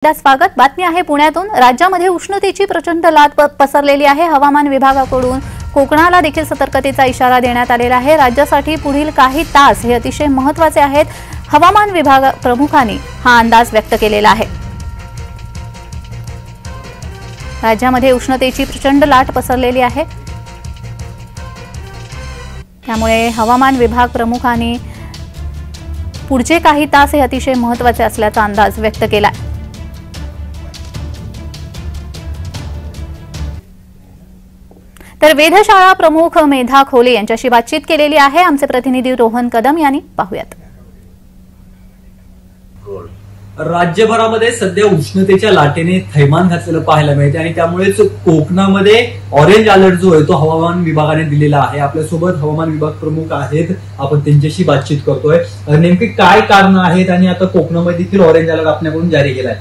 स्वागत। बातमी आहे पुण्यातून। राज्यामध्ये उष्णतेची प्रचंड लाट पसरलेली आहे। हवामान विभागाकडून कोकणाला देखील सतर्कतेचा इशारा देण्यात आलेला आहे। राज्यासाठी पुढील काही तास हे अतिशय महत्त्वाचे आहेत। हवामान विभाग प्रमुखांनी हा अंदाज व्यक्त केलेला आहे। राज्यामध्ये उष्णतेची प्रचंड लाट पसरलेली आहे, त्यामुळे हवामान विभाग प्रमुखांनी पुढचे काही तास हे अतिशय महत्त्वाचे असल्याचा अंदाज व्यक्त केला आहे। तर वेधशाळा प्रमुख मेधा खोले यांच्याशी बातचीत केलेली आहे आमचे प्रतिनिधी रोहन कदम यांनी। पाहूयात। राज्यभरामध्ये सध्या उष्णतेच्या लाटेने थैमान घातलेलं पाहायला मिळते आणि त्यामुळेच कोकणामध्ये ऑरेंज अलर्ट जो आहे तो हवामान विभागाने दिलेला आहे। आपल्यासोबत हवामान विभाग प्रमुख आहेत, आपण त्यांच्याशी बातचीत करतोय। नेमकी काय कारण आहेत आणि आता कोकणामध्ये देखील ऑरेंज अलर्ट आपल्याकडून जारी केलाय?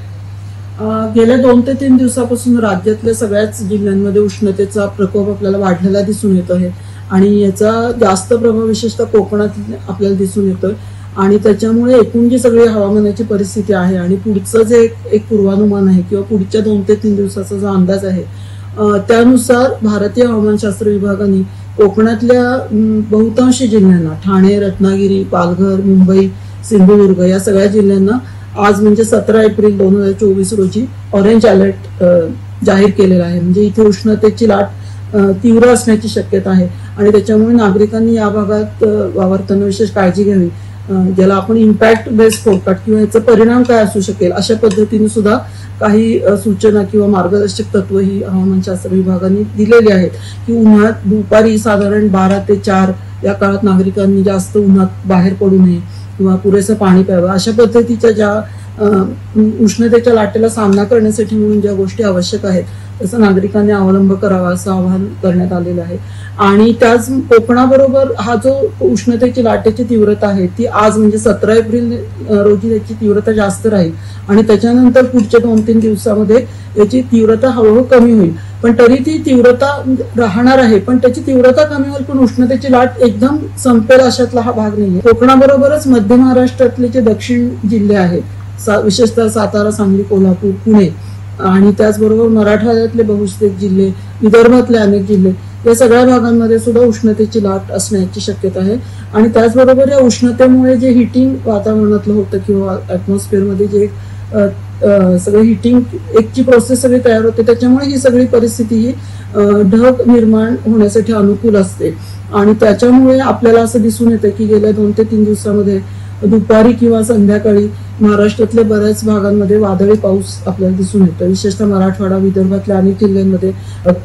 गेल्या 2 ते 3 दिवसापासून राज्यातल्या सगळ्याच जिल्ह्यांमध्ये उष्णतेचा प्रकोप आपल्याला वाढलेला दिसून येतो आहे आणि याचा जास्त प्रभाव विशेषतः कोकणात आपल्याला दिसून येतोय आणि त्याच्यामुळे एकूण जी सगळी हवामानाची परिस्थिती आहे आणि पुढचं जे एक पूर्वानुमान आहे किंवा पुढच्या 2 ते 3 दिवसाचा जो अंदाज आहे त्यानुसार भारतीय हवामानशास्त्र विभागाने कोकणातल्या बहुतांश जिल्ह्यांना ठाणे, रत्नागिरी, पालघर, मुंबई, सिंधुदुर्ग या सगळ्या जिल्ह्यांना आज म्हणजे 17 एप्रिल 2024 रोजी ऑरेंज अलर्ट जाहीर केलेला आहे। म्हणजे इथे उष्णतेची लाट तीव्र असण्याची शक्यता आहे आणि त्याच्यामुळे नागरिकांनी या भागात वावरताना विशेष काळजी घ्यावी। ज्याला आपण इम्पॅक्ट बेस्ड फोरकास्ट किंवा याचा परिणाम काय असू शकेल अशा पद्धतीने सुद्धा काही सूचना किंवा मार्गदर्शक तत्व ही हवामानशास्त्र विभागाने दिलेली आहेत की उन्हात दुपारी साधारण 12 ते 4 या काळात नागरिकांनी जास्त उन्हात बाहेर पडू नये किंवा पुरेसं पाणी प्यावं। अशा पद्धतीच्या ज्या उष्णतेच्या लाटेला सामना करण्यासाठी म्हणून ज्या गोष्टी आवश्यक आहेत तसं नागरिकांनी अवलंब करावा असं आवाहन करण्यात आलेलं आहे। आणि त्याच कोकणाबरोबर हा जो उष्णतेची लाटेची तीव्रता आहे ती आज म्हणजे 17 एप्रिल रोजी त्याची तीव्रता जास्त राहील आणि त्याच्यानंतर पुढच्या 2-3 दिवसामध्ये याची तीव्रता हळूहळू कमी होईल, पण तरी ती तीव्रता राहणार आहे, पण त्याची तीव्रता कमी होईल पण उष्णतेची लाट एकदम संपेल अशातला हा भाग नाहीये। कोकणाबरोबरच मध्य महाराष्ट्रातले जे दक्षिण जिल्हे आहेत विशेषतः सातारा, सांगली, कोल्हापूर, पुणे आणि त्याचबरोबर मराठवाड्यातले बहुतेक जिल्हे, विदर्भातले अनेक जिल्हे या सगळ्या भागांमध्ये सुद्धा उष्णतेची लाट असण्याची शक्यता आहे। आणि त्याचबरोबर या उष्णतेमुळे जे हिटिंग वातावरणातलं होतं किंवा ऍटमॉस्फिअरमध्ये जे सगळं हिटिंग एकची प्रोसेस सगळी तयार होते त्याच्यामुळे ही सगळी परिस्थिती ही ढग निर्माण होण्यासाठी अनुकूल असते आणि त्याच्यामुळे आपल्याला असं दिसून येतं की गेल्या 2 ते 3 दिवसामध्ये दुपारी किंवा संध्याकाळी महाराष्ट्रातल्या बऱ्याच भागांमध्ये वादळी पाऊस आपल्याला दिसून येतो, विशेषतः मराठवाडा, विदर्भातल्या अनेक जिल्ह्यांमध्ये।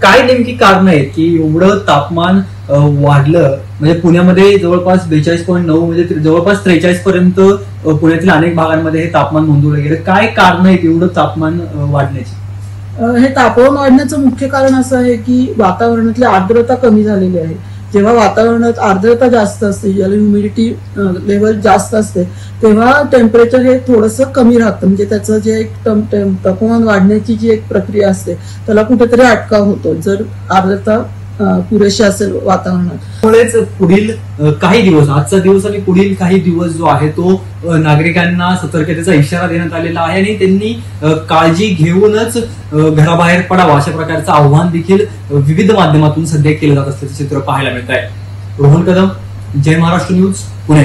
काय नेमकी कारण आहेत की एवढं तापमान वाढलं? म्हणजे पुण्यामध्ये जवळपास 42.9 म्हणजे जवळपास 43 पर्यंत पुण्यातील अनेक भागांमध्ये हे तापमान नोंदवलं गेलं। काय कारण आहेत एवढं तापमान वाढण्याची? हे तापमान वाढण्याचं मुख्य कारण असं आहे की वातावरणातली आर्द्रता कमी झालेली आहे। जेव्हा वातावरणात आर्द्रता जास्त असते, ज्याला ह्युमिडिटी लेवल जास्त असते, तेव्हा टेम्परेचर हे थोडंसं कमी राहतं। म्हणजे त्याचं जे एक तापमान वाढण्याची जी एक प्रक्रिया असते त्याला कुठेतरी अटकाव होतो जर आर्द्रता पुरेशी असेल वातावरणात। त्यामुळेच पुढील काही दिवस, आजचा दिवस आणि पुढील काही दिवस जो आहे तो नागरिकांना सतर्कतेचा इशारा देण्यात आलेला आहे आणि त्यांनी काळजी घेऊनच घराबाहेर पडावं अशा प्रकारचं आव्हान देखील विविध माध्यमातून सध्या केलं जात असल्याचं चित्र पाहायला मिळत आहे। रोहन कदम, जय महाराष्ट्र न्यूज, पुणे।